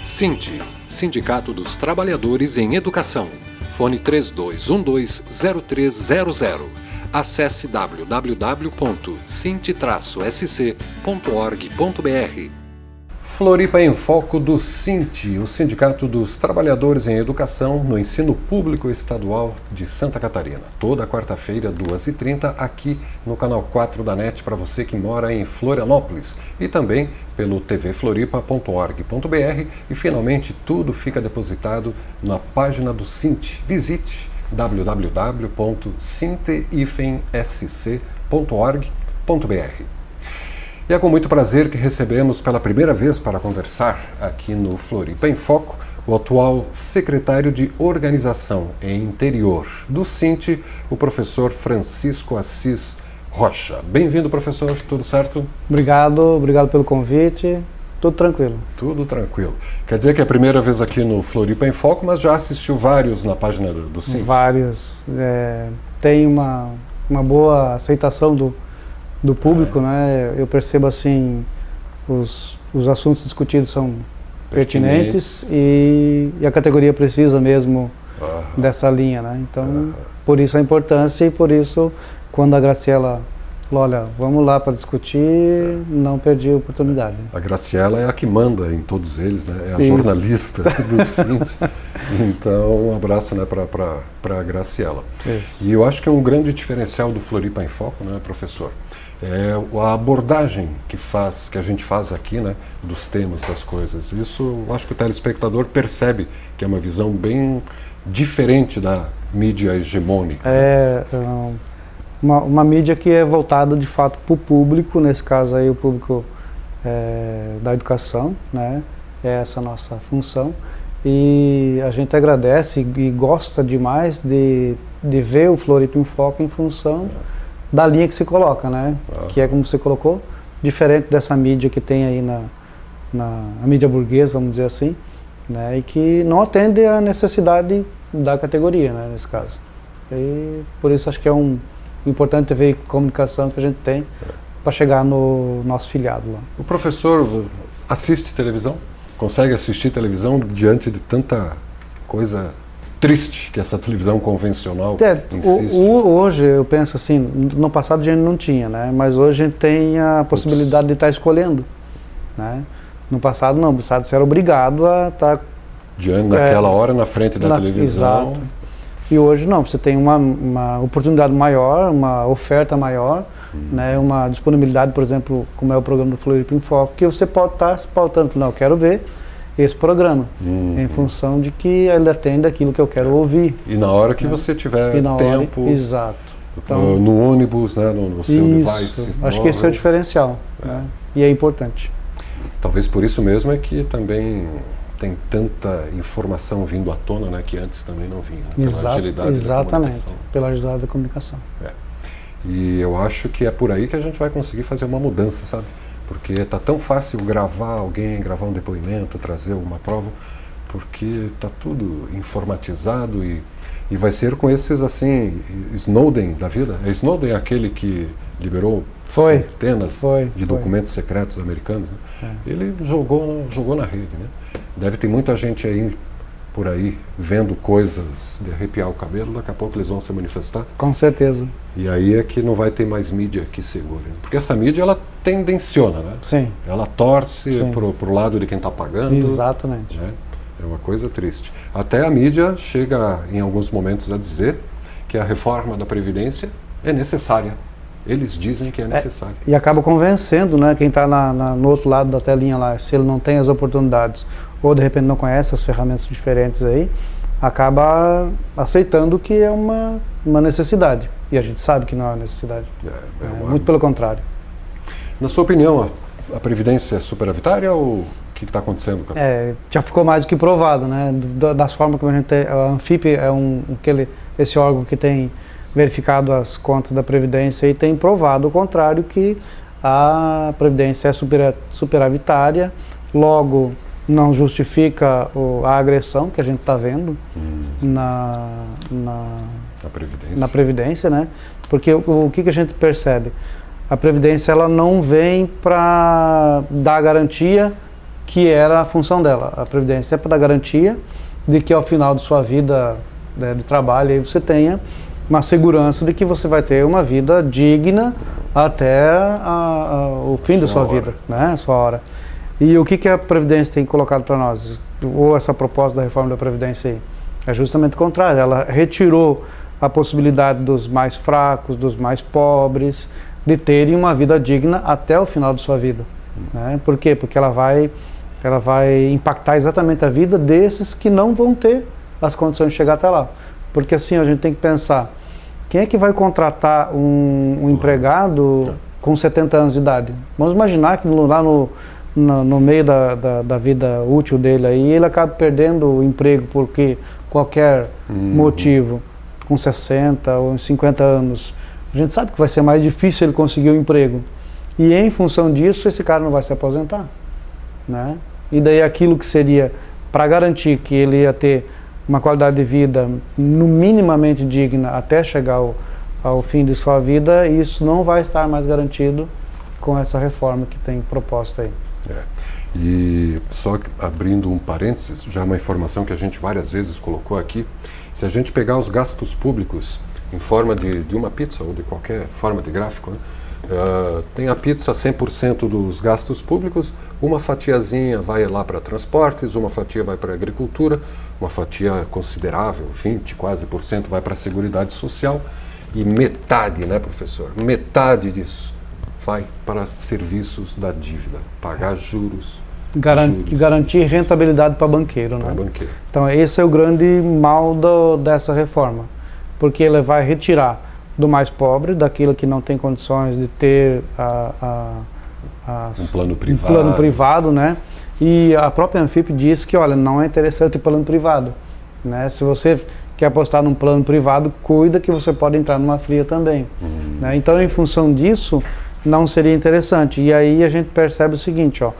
Sinti, Sindicato dos Trabalhadores em Educação. Fone 3212-0300. Acesse www.sinti-sc.org.br. Floripa em Foco do Sinti, o Sindicato dos Trabalhadores em Educação no Ensino Público Estadual de Santa Catarina. Toda quarta-feira, 2h30, aqui no canal 4 da NET, para você que mora em Florianópolis. E também pelo tvfloripa.org.br. E finalmente tudo fica depositado na página do Sinti. Visite www.sinti-sc.org.br. E é com muito prazer que recebemos pela primeira vez para conversar aqui no Floripa em Foco o atual secretário de Organização e Interior do Sinti, o professor Francisco Assis Rocha. Bem-vindo, professor, tudo certo? Obrigado pelo convite, tudo tranquilo. Tudo tranquilo. Quer dizer que é a primeira vez aqui no Floripa em Foco, mas já assistiu vários na página do Sinti? Vários. Tem uma boa aceitação do público, né? Eu percebo assim, os assuntos discutidos são pertinentes e a categoria precisa mesmo dessa linha, né? Então, por isso a importância e por isso, quando a Graciela falou, olha, vamos lá para discutir, não perdi a oportunidade. A Graciela é a que manda em todos eles, né? É a jornalista do Sinti. Então, um abraço, né, para a Graciela. Isso. E eu acho que é um grande diferencial do Floripa em Foco, né, professor? É a abordagem que a gente faz aqui, né, dos temas, das coisas. Isso, eu acho que o telespectador percebe que é uma visão bem diferente da mídia hegemônica. Uma mídia que é voltada de fato para o público, nesse caso aí o público da educação, né? É essa a nossa função. E a gente agradece e gosta demais de ver o Floripa em Foco em função da linha que se coloca, né? Que é como você colocou, diferente dessa mídia que tem aí na mídia burguesa, vamos dizer assim, né? E que não atende à necessidade da categoria, né, nesse caso. E por isso acho que é importante ver a comunicação que a gente tem para chegar no nosso filiado lá. O professor assiste televisão? Consegue assistir televisão diante de tanta coisa triste que essa televisão convencional insiste? Hoje eu penso assim, no passado a gente não tinha, né? Mas hoje a gente tem a possibilidade de estar escolhendo, né? No passado não, no passado você era obrigado a estar diante naquela hora na frente da televisão. Exato. E hoje não, você tem uma oportunidade maior, uma oferta maior, né? Uma disponibilidade, por exemplo, como é o programa do Floripa em Foco, que você pode estar se pautando, não, eu quero ver esse programa, em função de que ele atende aquilo que eu quero ouvir. E na hora que você tiver tempo, exato. Então, no ônibus, né, no seu device. Acho que esse é o diferencial, né? E é importante. Talvez por isso mesmo é que também tem tanta informação vindo à tona, né, que antes também não vinha, né, pela agilidade da comunicação. Pela agilidade da comunicação. E eu acho que é por aí que a gente vai conseguir fazer uma mudança, sabe? Porque está tão fácil gravar alguém, gravar um depoimento, trazer uma prova, porque está tudo informatizado e vai ser com esses, assim, Snowden da vida. É Snowden aquele que liberou centenas de documentos secretos americanos, né? Ele jogou na rede, né? Deve ter muita gente aí por aí vendo coisas de arrepiar o cabelo, daqui a pouco eles vão se manifestar. Com certeza. E aí é que não vai ter mais mídia que segure. Porque essa mídia, ela tendenciona, né? Sim. Ela torce pro lado de quem está pagando. Exatamente. Né? É uma coisa triste. Até a mídia chega, em alguns momentos, a dizer que a reforma da Previdência é necessária. Eles dizem que é necessária. E acaba convencendo, né, quem está no outro lado da telinha lá, se ele não tem as oportunidades ou de repente não conhece as ferramentas diferentes aí, acaba aceitando que é uma necessidade. E a gente sabe que não é uma necessidade. Muito pelo contrário. Na sua opinião, a Previdência é superavitária ou o que está acontecendo? Já ficou mais do que provado, né? Das formas como a gente tem. A Anfip é esse órgão que tem verificado as contas da Previdência e tem provado o contrário, que a Previdência é superavitária, logo não justifica a agressão que a gente está vendo na Previdência, né? Porque o que a gente percebe? A Previdência ela não vem para dar garantia que era a função dela. A Previdência é para dar garantia de que ao final de sua vida, né, de trabalho, aí você tenha uma segurança de que você vai ter uma vida digna até o fim da sua vida, né, a sua hora. E o que a Previdência tem colocado para nós, ou essa proposta da reforma da Previdência aí? É justamente o contrário, ela retirou a possibilidade dos mais fracos, dos mais pobres, de terem uma vida digna até o final de sua vida. Né? Por quê? Porque ela vai impactar exatamente a vida desses que não vão ter as condições de chegar até lá. Porque assim, a gente tem que pensar, quem é que vai contratar um empregado com 70 anos de idade? Vamos imaginar que lá no meio da vida útil dele aí, ele acaba perdendo o emprego porque qualquer motivo, com 60 ou 50 anos. A gente sabe que vai ser mais difícil ele conseguir um emprego. E em função disso, esse cara não vai se aposentar. Né? E daí aquilo que seria para garantir que ele ia ter uma qualidade de vida no minimamente digna até chegar ao fim de sua vida, isso não vai estar mais garantido com essa reforma que tem proposta aí. E só abrindo um parênteses, já uma informação que a gente várias vezes colocou aqui, se a gente pegar os gastos públicos em forma de uma pizza ou de qualquer forma de gráfico, né? Tem a pizza 100% dos gastos públicos, uma fatiazinha vai lá para transportes, uma fatia vai para agricultura, uma fatia considerável, 20, quase por cento, vai para a Seguridade Social e metade, né, professor? Metade disso vai para serviços da dívida, pagar juros. Garantir rentabilidade para banqueiro, né? Banqueiro. Então esse é o grande mal dessa reforma, porque ele vai retirar do mais pobre, daquilo que não tem condições de ter um plano privado. Um plano privado, né? E a própria Anfip diz que, olha, não é interessante o plano privado, né? Se você quer apostar num plano privado, cuida que você pode entrar numa fria também. Né? Então, em função disso, não seria interessante. E aí a gente percebe o seguinte, ó,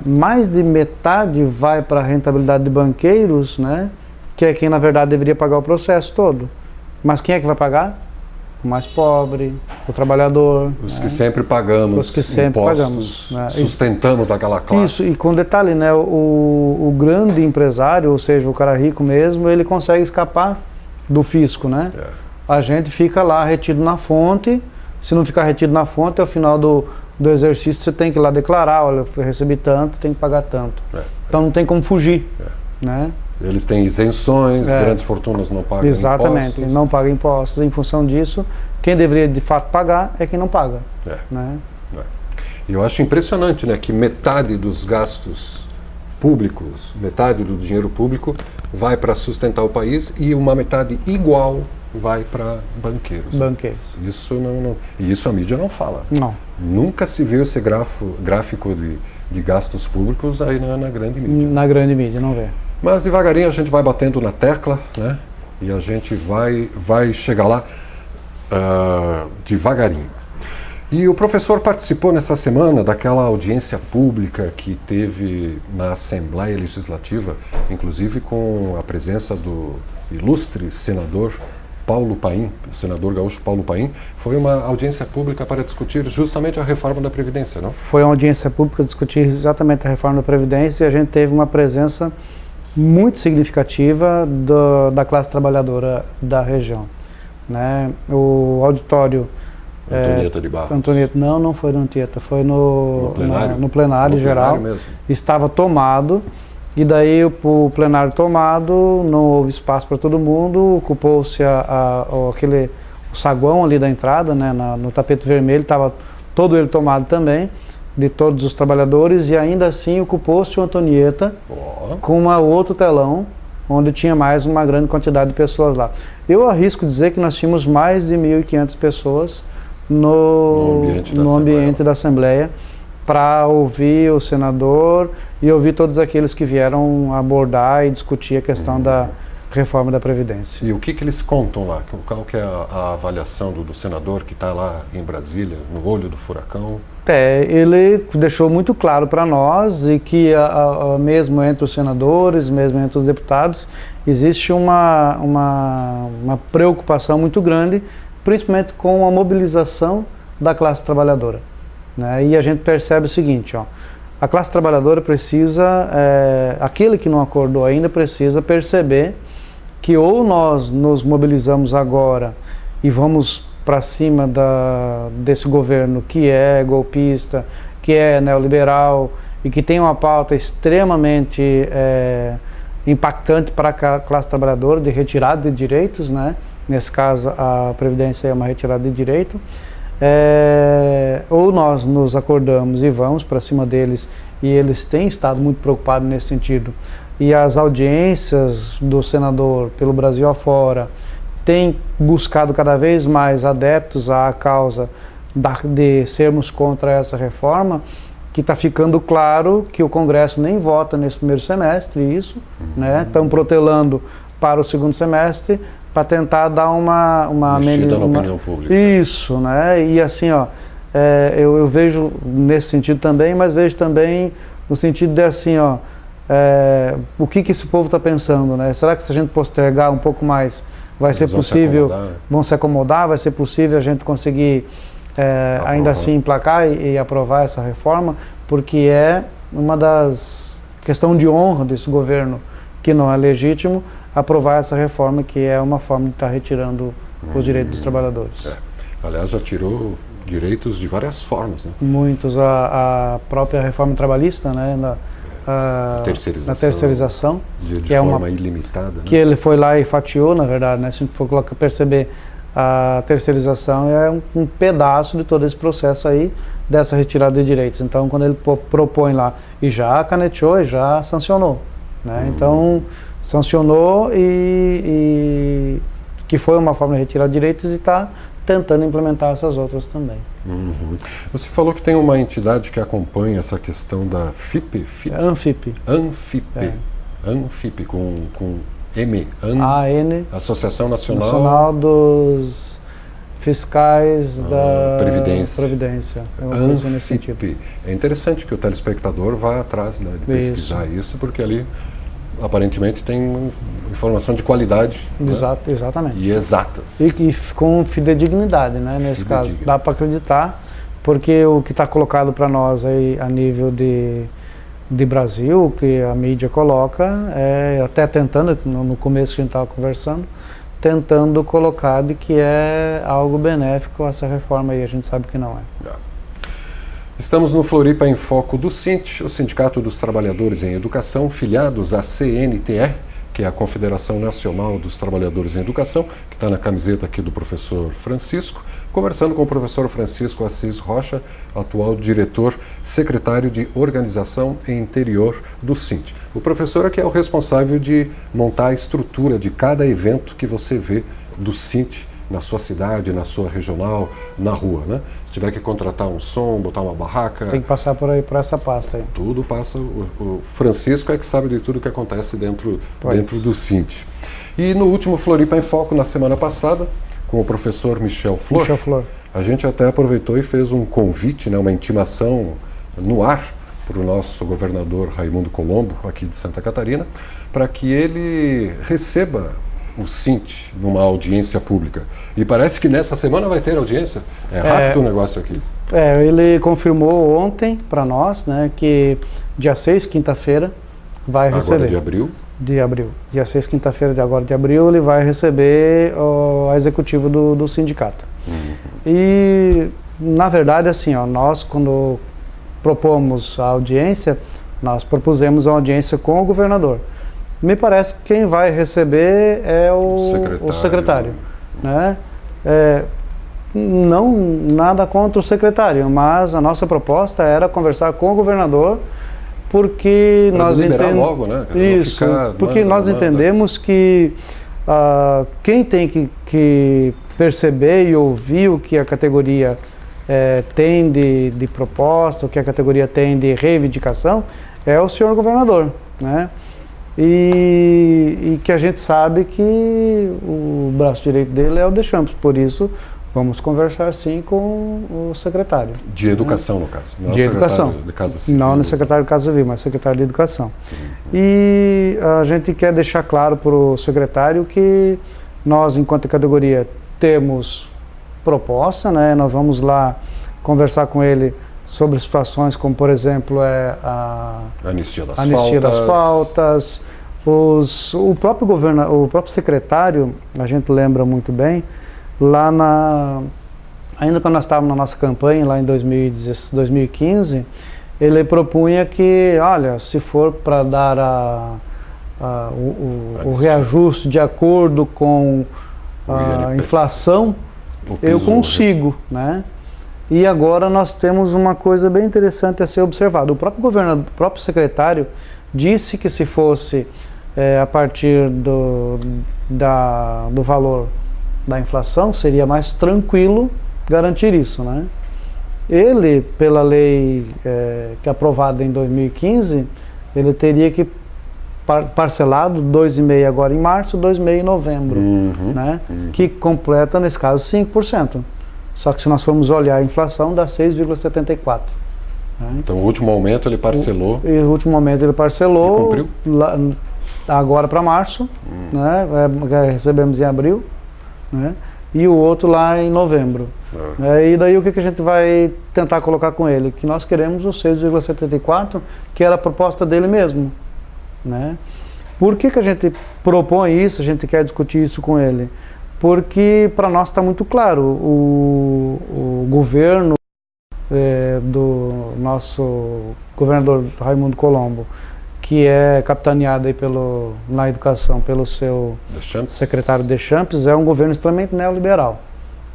mais de metade vai para a rentabilidade de banqueiros, né? Que é quem, na verdade, deveria pagar o processo todo. Mas quem é que vai pagar? O mais pobre, o trabalhador. Os que sempre pagamos os que sempre impostos, pagamos, né? Sustentamos aquela classe. Isso, e com detalhe, né, o grande empresário, ou seja, o cara rico mesmo, ele consegue escapar do fisco, né? A gente fica lá retido na fonte, se não ficar retido na fonte, ao final do exercício você tem que ir lá declarar, olha, eu recebi tanto, tem que pagar tanto. Então não tem como fugir, né? Eles têm isenções, grandes fortunas não pagam impostos. Exatamente, não pagam impostos. Em função disso, quem deveria de fato pagar é quem não paga. Né? E eu acho impressionante, né, que metade dos gastos públicos, metade do dinheiro público vai para sustentar o país e uma metade igual vai para banqueiros. E isso a mídia não fala. Não. Nunca se viu esse gráfico de gastos públicos aí na grande mídia. Na grande mídia, não vê. Mas devagarinho a gente vai batendo na tecla, né? E a gente vai chegar lá devagarinho. E o professor participou nessa semana daquela audiência pública que teve na Assembleia Legislativa, inclusive com a presença do ilustre senador Paulo Paim, o senador gaúcho Paulo Paim. Foi uma audiência pública para discutir justamente a reforma da Previdência, não? Foi uma audiência pública para discutir exatamente a reforma da Previdência e a gente teve uma presença muito significativa da classe trabalhadora da região. Né? O auditório... Antonieta de Barros. Não foi no Antonieta, foi no plenário geral. Mesmo. Estava tomado, e daí o plenário tomado, não houve espaço para todo mundo, ocupou-se o saguão ali da entrada, né, no tapete vermelho, estava todo ele tomado também, de todos os trabalhadores, e ainda assim ocupou-se o Antonieta com outro telão, onde tinha mais uma grande quantidade de pessoas lá. Eu arrisco dizer que nós tínhamos mais de 1.500 pessoas no ambiente da Assembleia para ouvir o senador e ouvir todos aqueles que vieram abordar e discutir a questão da reforma da Previdência. E o que eles contam lá? Qual que é a avaliação do senador que está lá em Brasília, no olho do furacão? Ele deixou muito claro para nós e que mesmo entre os senadores, mesmo entre os deputados, existe uma preocupação muito grande, principalmente com a mobilização da classe trabalhadora. Né? E a gente percebe o seguinte, a classe trabalhadora precisa, aquele que não acordou ainda precisa perceber que ou nós nos mobilizamos agora e vamos para cima desse governo que é golpista, que é neoliberal e que tem uma pauta extremamente impactante para a classe trabalhadora de retirada de direitos, né? Nesse caso a Previdência é uma retirada de direito, ou nós nos acordamos e vamos para cima deles, e eles têm estado muito preocupados nesse sentido, e as audiências do senador pelo Brasil afora têm buscado cada vez mais adeptos à causa de sermos contra essa reforma, que está ficando claro que o Congresso nem vota nesse primeiro semestre, isso, né? Estão protelando para o segundo semestre para tentar dar uma mexida na opinião pública. Isso, né? E assim, ó, eu vejo nesse sentido também, mas vejo também no sentido de assim, ó, o que esse povo está pensando, né? Será que se a gente postergar um pouco mais, vai ser possível, vão se acomodar, vai ser possível a gente conseguir ainda assim emplacar e aprovar essa reforma, porque é uma das questão de honra desse governo, que não é legítimo, aprovar essa reforma, que é uma forma de estar retirando os direitos dos trabalhadores. Aliás, já tirou direitos de várias formas, né? Muitos, a própria reforma trabalhista, né? Na terceirização, de forma ilimitada, né? Que ele foi lá e fatiou, na verdade, né? Se a gente for perceber, a terceirização é um pedaço de todo esse processo aí, dessa retirada de direitos. Então, quando ele propõe lá, e já caneteou, e já sancionou, né? Então, sancionou e que foi uma forma de retirar direitos, e está tentando implementar essas outras também. Você falou que tem uma entidade que acompanha essa questão da FIP? ANFIP. ANFIP, com M. Associação Nacional dos Fiscais da Previdência. Nesse sentido. É interessante que o telespectador vá atrás, né, de pesquisar isso, porque ali aparentemente tem informação de qualidade, exatamente, e exatas. E com fidedignidade, né? Nesse caso, dá para acreditar, porque o que está colocado para nós aí a nível de Brasil, que a mídia coloca, até tentando, no começo que a gente estava conversando, tentando colocar de que é algo benéfico essa reforma aí, a gente sabe que não é. Estamos no Floripa em Foco do SINT, o Sindicato dos Trabalhadores em Educação, filiados à CNTE, que é a Confederação Nacional dos Trabalhadores em Educação, que está na camiseta aqui do professor Francisco, conversando com o professor Francisco Assis Rocha, atual diretor secretário de Organização e Interior do SINT. O professor é que é o responsável de montar a estrutura de cada evento que você vê do SINT na sua cidade, na sua regional, na rua, né? Se tiver que contratar um som, botar uma barraca... Tem que passar por aí, por essa pasta aí. Tudo passa, o Francisco é que sabe de tudo que acontece dentro do SINT. E no último Floripa em Foco, na semana passada, com o professor Michel Flor, a gente até aproveitou e fez um convite, né, uma intimação no ar para o nosso governador Raimundo Colombo, aqui de Santa Catarina, para que ele receba o SINT numa audiência pública. E parece que nessa semana vai ter audiência. É rápido o negócio aqui. Ele confirmou ontem para nós, né, que dia 6, quinta-feira, vai receber. Agora de abril? De abril. Dia 6, quinta-feira de abril, ele vai receber a executiva do sindicato. E, na verdade, assim, nós, quando propomos a audiência, nós propusemos a audiência com o governador. Me parece que quem vai receber é o secretário, né? Não nada contra o secretário, mas a nossa proposta era conversar com o governador, porque nós entendemos logo, né? Isso, porque nós entendemos que quem tem que perceber e ouvir o que a categoria tem de proposta, o que a categoria tem de reivindicação, é o senhor governador, né? E que a gente sabe que o braço direito dele é o Deschamps, por isso vamos conversar sim com o secretário. De Educação, no caso. Não de Educação. De Casa Civil. Não no secretário de Casa Civil, mas secretário de Educação. E a gente quer deixar claro para o secretário que nós, enquanto categoria, temos proposta, né? Nós vamos lá conversar com ele sobre situações como, por exemplo, a anistia das faltas. O próprio o próprio secretário, a gente lembra muito bem, ainda quando nós estávamos na nossa campanha, lá em 2015, ele propunha que, olha, se for para dar o reajuste de acordo com a inflação, eu consigo, né? E agora nós temos uma coisa bem interessante a ser observada. O próprio secretário disse que se fosse a partir do valor da inflação, seria mais tranquilo garantir isso, né? Ele, pela lei que é aprovada em 2015, ele teria que parcelado 2,5% agora em março, 2,5% em novembro, né? Que completa, nesse caso, 5%. Só que se nós formos olhar a inflação, dá 6,74%. Né? Então, o último aumento ele parcelou. O último aumento ele parcelou. E cumpriu? Agora para março, né? Recebemos em abril, né? E o outro lá em novembro. E daí o que a gente vai tentar colocar com ele? Que nós queremos o 6,74%, que era a proposta dele mesmo. Né? Por que a gente propõe isso, a gente quer discutir isso com ele? Porque para nós está muito claro, o governo do nosso governador Raimundo Colombo, que é capitaneado aí na educação pelo seu secretário Deschamps, é um governo extremamente neoliberal,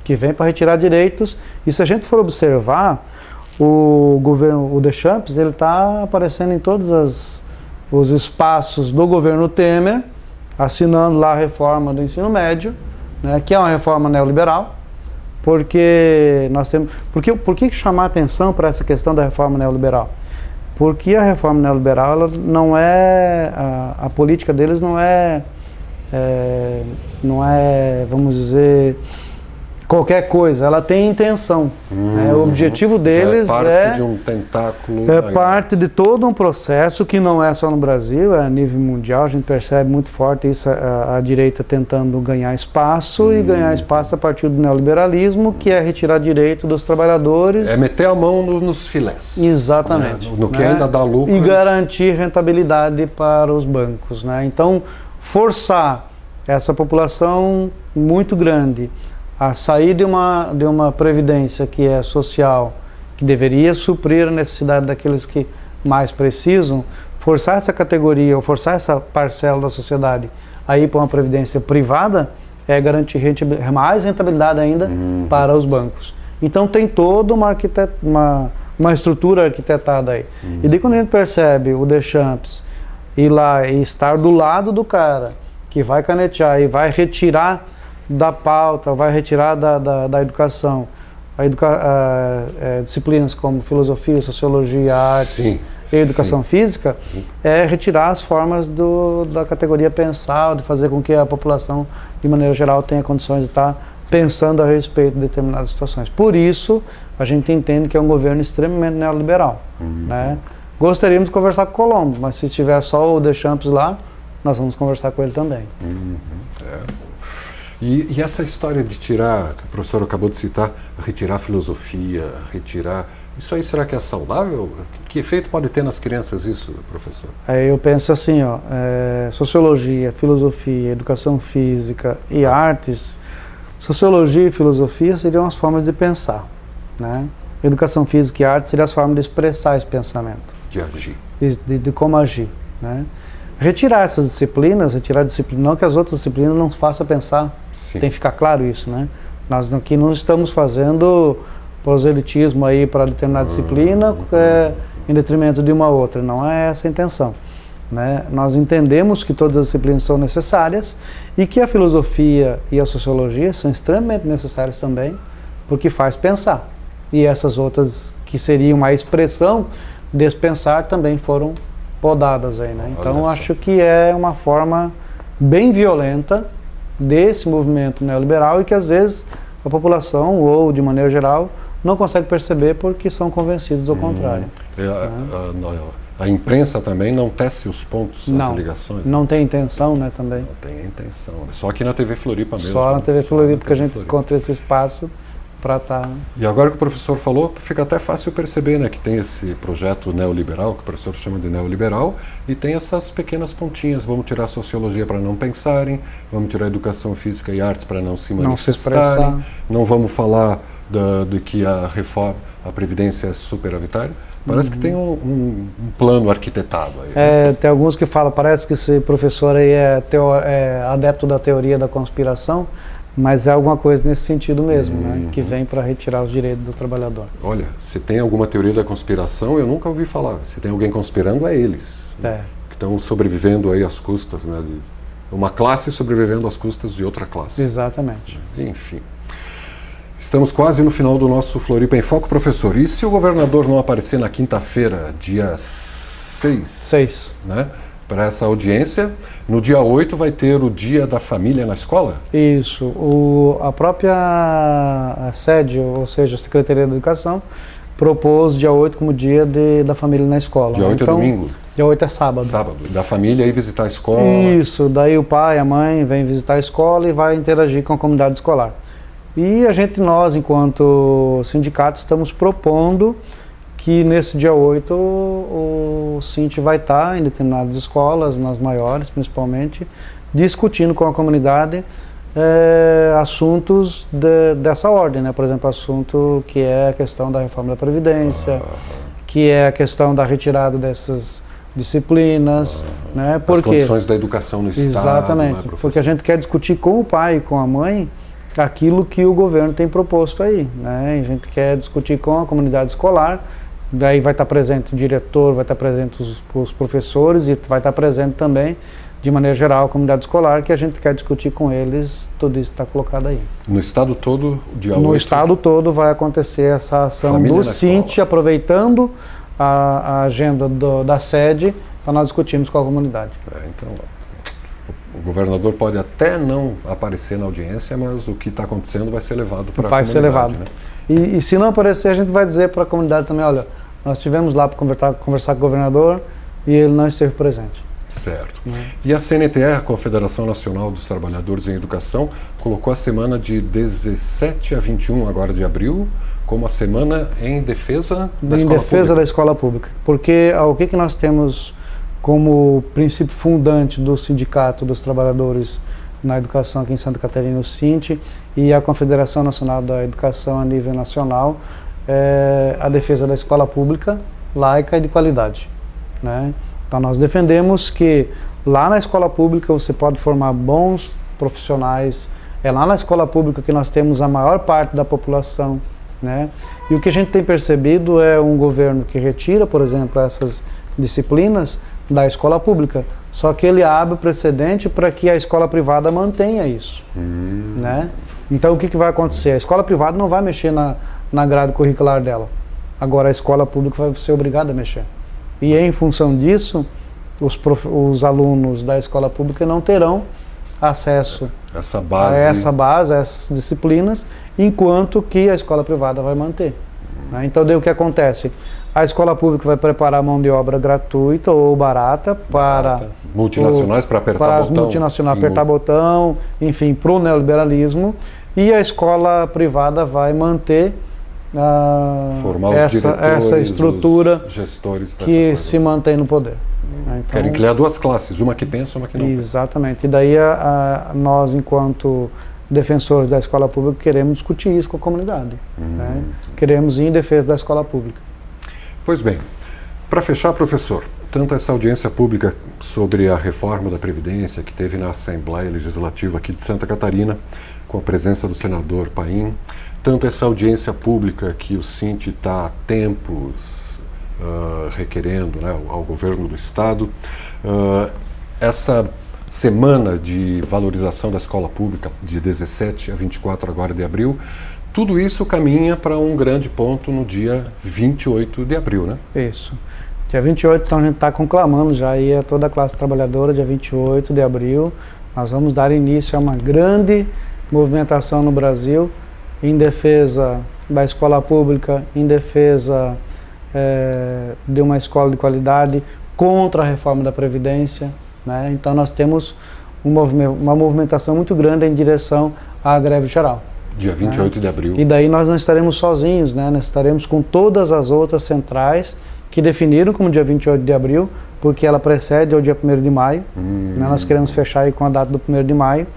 que vem para retirar direitos. E se a gente for observar, o Deschamps, ele está aparecendo em todos os espaços do governo Temer, assinando lá a reforma do ensino médio, né, que é uma reforma neoliberal, porque nós temos... Por que chamar atenção para essa questão da reforma neoliberal? Porque a reforma neoliberal, ela não é... A política deles não é, vamos dizer, qualquer coisa, ela tem intenção. O objetivo deles parte de um tentáculo. É parte de todo um processo que não é só no Brasil, é a nível mundial. A gente percebe muito forte isso, a direita tentando ganhar espaço e ganhar espaço a partir do neoliberalismo, que é retirar direito dos trabalhadores. É meter a mão nos filés. Exatamente. No que ainda dá lucro. E garantir rentabilidade para os bancos. Né? Então, forçar essa população muito grande a sair de uma previdência que é social, que deveria suprir a necessidade daqueles que mais precisam, forçar essa categoria ou forçar essa parcela da sociedade a ir para uma previdência privada, é garantir mais rentabilidade ainda para os bancos. Então tem toda uma estrutura arquitetada aí. E daí quando a gente percebe o Deschamps ir lá e estar do lado do cara que vai canetear e vai retirar da pauta, vai retirar da educação disciplinas como filosofia, sociologia, artes e educação física, é retirar as formas da categoria pensar, de fazer com que a população, de maneira geral, tenha condições de estar pensando a respeito de determinadas situações. Por isso, a gente entende que é um governo extremamente neoliberal. Né? Gostaríamos de conversar com o Colombo, mas se tiver só o Deschamps lá, nós vamos conversar com ele também. E essa história de tirar, que o professor acabou de citar, retirar a filosofia, isso aí será que é saudável? Que efeito pode ter nas crianças isso, professor? Eu penso assim, sociologia, filosofia, educação física e artes. Sociologia e filosofia seriam as formas de pensar, né? Educação física e artes seriam as formas de expressar esse pensamento. De agir. De como agir, né? Retirar essas disciplinas, não que as outras disciplinas não façam pensar, tem que ficar claro isso, né? Nós aqui não estamos fazendo proselitismo aí para determinada disciplina em detrimento de uma outra, não é essa a intenção, né? Nós entendemos que todas as disciplinas são necessárias e que a filosofia e a sociologia são extremamente necessárias também, porque faz pensar. E essas outras que seriam a expressão desse pensar também foram podadas aí, né? Então acho que é uma forma bem violenta desse movimento neoliberal e que às vezes a população, ou de maneira geral, não consegue perceber porque são convencidos ao contrário. A imprensa também não tece os pontos, as ligações? Não tem intenção, né, também. Não tem intenção. Só aqui na TV Floripa mesmo. Só na TV Floripa que a gente encontra esse espaço para estar... E agora que o professor falou, fica até fácil perceber, né, que tem esse projeto neoliberal, que o professor chama de neoliberal, e tem essas pequenas pontinhas. Vamos tirar a sociologia para não pensarem, vamos tirar a educação física e artes para não se manifestarem, não vamos falar de que a reforma, a Previdência é superavitária. Parece que tem um plano arquitetado aí. Né? Tem alguns que falam, parece que esse professor aí é adepto da teoria da conspiração, mas é alguma coisa nesse sentido mesmo, né? Que vem para retirar os direitos do trabalhador. Olha, se tem alguma teoria da conspiração, eu nunca ouvi falar. Se tem alguém conspirando, é eles. Que estão sobrevivendo aí às custas, né? Uma classe sobrevivendo às custas de outra classe. Exatamente. Enfim. Estamos quase no final do nosso Floripa em Foco, professor. E se o governador não aparecer na quinta-feira, dia 6, né, para essa audiência, no dia 8 vai ter o Dia da Família na escola? Isso. A própria sede, ou seja, a Secretaria da Educação, propôs dia 8 como Dia da Família na escola. Dia 8 é domingo? Dia 8 é sábado. Sábado. Da família ir visitar a escola. Isso. Daí o pai, a mãe vem visitar a escola e vai interagir com a comunidade escolar. E nós, enquanto sindicato, estamos propondo que nesse dia 8 o Sint vai estar em determinadas escolas, nas maiores principalmente, discutindo com a comunidade assuntos dessa ordem, né? Por exemplo, assunto que é a questão da reforma da Previdência, que é a questão da retirada dessas disciplinas, né? As condições da educação no Estado. Exatamente, né, porque a gente quer discutir com o pai e com a mãe aquilo que o governo tem proposto aí, né? A gente quer discutir com a comunidade escolar, daí vai estar presente o diretor, vai estar presente os professores e vai estar presente também, de maneira geral, a comunidade escolar, que a gente quer discutir com eles, tudo isso está colocado aí. No estado todo, dia 8? No estado todo vai acontecer essa ação do Sint, aproveitando a agenda da sede, para nós discutirmos com a comunidade. Então, o governador pode até não aparecer na audiência, mas o que está acontecendo vai ser levado para a comunidade. Vai ser levado. Né? E se não aparecer, a gente vai dizer para a comunidade também, olha, nós estivemos lá para conversar com o governador e ele não esteve presente. Certo. E a CNTE, a Confederação Nacional dos Trabalhadores em Educação, colocou a semana de 17 a 21 agora de abril como a semana em defesa da escola pública. Em defesa da escola pública. Porque o que nós temos como princípio fundante do Sindicato dos Trabalhadores na Educação aqui em Santa Catarina, o Sint, e a Confederação Nacional da Educação a nível nacional, a defesa da escola pública, laica e de qualidade, né? Então nós defendemos que lá na escola pública você pode formar bons profissionais, é lá na escola pública que nós temos a maior parte da população, né? E o que a gente tem percebido é um governo que retira, por exemplo, essas disciplinas da escola pública, só que ele abre precedente para que a escola privada mantenha isso, né? Então o que vai acontecer? A escola privada não vai mexer na grade curricular dela, agora a escola pública vai ser obrigada a mexer. E em função disso, os alunos da escola pública não terão acesso a essa base, a essas disciplinas, enquanto que a escola privada vai manter, né? Então daí o que acontece? A escola pública vai preparar mão de obra gratuita ou barata para multinacionais para apertar botão. Para as multinacionais apertar botão, enfim, para o neoliberalismo, e a escola privada vai manter essa estrutura gestores que se mantém no poder. Então, querem criar duas classes, uma que pensa e uma que não pensa. Exatamente. E daí nós, enquanto defensores da escola pública, queremos discutir isso com a comunidade, né? Queremos ir em defesa da escola pública. Pois bem, para fechar, professor, tanto essa audiência pública sobre a reforma da Previdência que teve na Assembleia Legislativa aqui de Santa Catarina, com a presença do senador Paim, tanto essa audiência pública que o Sint está há tempos requerendo, né, ao governo do Estado, essa semana de valorização da escola pública de 17 a 24 agora de abril, tudo isso caminha para um grande ponto no dia 28 de abril, né? Isso. Dia 28, então a gente está conclamando já aí a toda a classe trabalhadora, dia 28 de abril, nós vamos dar início a uma grande movimentação no Brasil em defesa da escola pública, em defesa de uma escola de qualidade, contra a reforma da Previdência, né? Então nós temos uma movimentação muito grande em direção à greve geral. Dia 28 de abril. E daí nós não estaremos sozinhos, né? Nós estaremos com todas as outras centrais que definiram como dia 28 de abril, porque ela precede ao dia 1º de maio. Né? Nós queremos fechar aí com a data do 1º de maio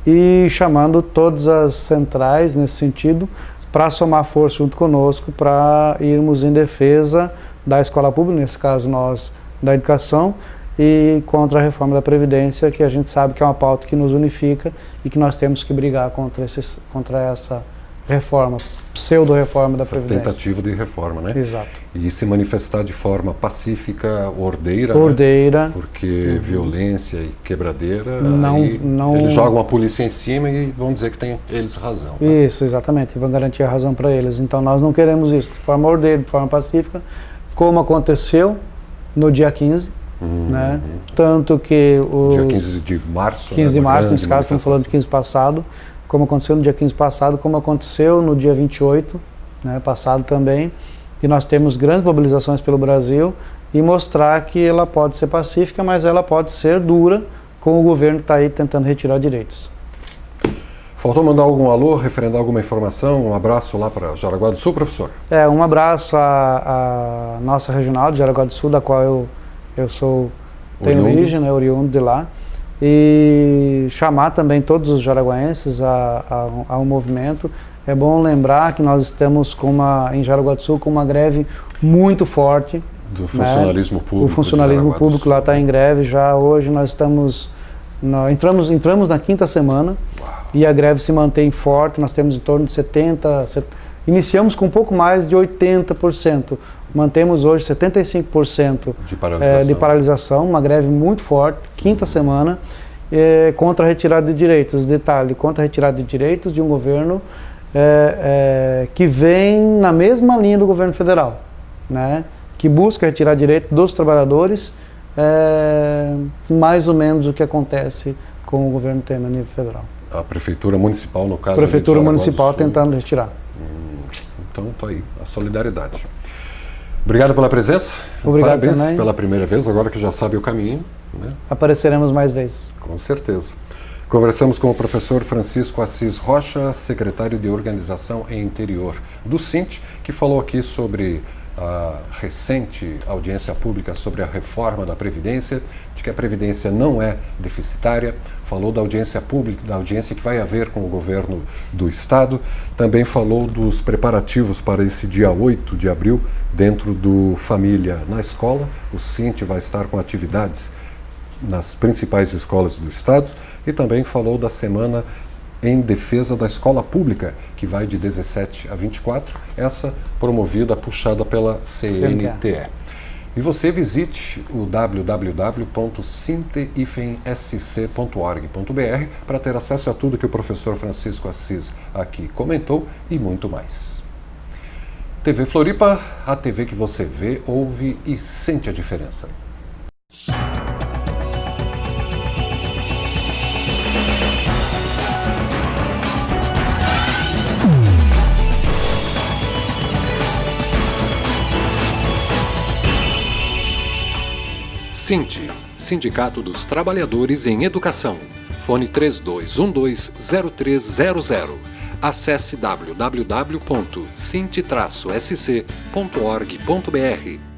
e chamando todas as centrais nesse sentido para somar força junto conosco para irmos em defesa da escola pública, nesse caso nós da educação, e contra a reforma da Previdência, que a gente sabe que é uma pauta que nos unifica e que nós temos que brigar contra essa reforma, pseudo-reforma da Previdência. Tentativa de reforma, né? Exato. E se manifestar de forma pacífica, ordeira, né? Porque violência e quebradeira, eles jogam a polícia em cima e vão dizer que tem eles razão. Tá? Isso, exatamente, e vão garantir a razão para eles. Então nós não queremos isso, de forma ordeira, de forma pacífica, como aconteceu no dia 15, né? Tanto que dia 15 de março, 15 de março, nesse caso estamos falando de 15 passado, como aconteceu no dia 15 passado, como aconteceu no dia 28, né, passado também, e nós temos grandes mobilizações pelo Brasil e mostrar que ela pode ser pacífica, mas ela pode ser dura com o governo que está aí tentando retirar direitos. Faltou mandar algum alô, referendar alguma informação, um abraço lá para Jaraguá do Sul, professor? Um abraço à nossa regional de Jaraguá do Sul, da qual eu tenho origem, né, oriundo de lá, e chamar também todos os jaraguaenses ao movimento. É bom lembrar que nós estamos em Jaraguá do Sul com uma greve muito forte. Do funcionalismo público. O funcionalismo público lá está em greve já hoje. Nós entramos na 5ª semana. Uau. E a greve se mantém forte. Nós temos em torno de 70%. Iniciamos com um pouco mais de 80%. Mantemos hoje 75% de paralisação, uma greve muito forte, 5ª semana, contra a retirada de direitos. Detalhe, contra a retirada de direitos de um governo que vem na mesma linha do governo federal, né? Que busca retirar direitos dos trabalhadores, mais ou menos o que acontece com o governo Temer a nível federal. A Prefeitura Municipal, no caso. A Prefeitura Municipal tentando retirar. Então, está aí, a solidariedade. Obrigado pela presença. Obrigado. Parabéns também. Pela primeira vez, agora que já sabe o caminho. Né? Apareceremos mais vezes. Com certeza. Conversamos com o professor Francisco Assis Rocha, secretário de Organização e Interior do SINT, que falou aqui sobre a recente audiência pública sobre a reforma da Previdência, de que a Previdência não é deficitária, falou da audiência pública, da audiência que vai haver com o governo do Estado, também falou dos preparativos para esse dia 8 de abril, dentro do Família na Escola. O SINT vai estar com atividades nas principais escolas do Estado e também falou da semana em defesa da escola pública, que vai de 17 a 24, essa promovida, puxada pela CNTE. E você visite o www.sinte-sc.org.br para ter acesso a tudo que o professor Francisco Assis aqui comentou e muito mais. TV Floripa, a TV que você vê, ouve e sente a diferença. SINT, Sindicato dos Trabalhadores em Educação. Fone 3212-0300. Acesse www.sint-sc.org.br.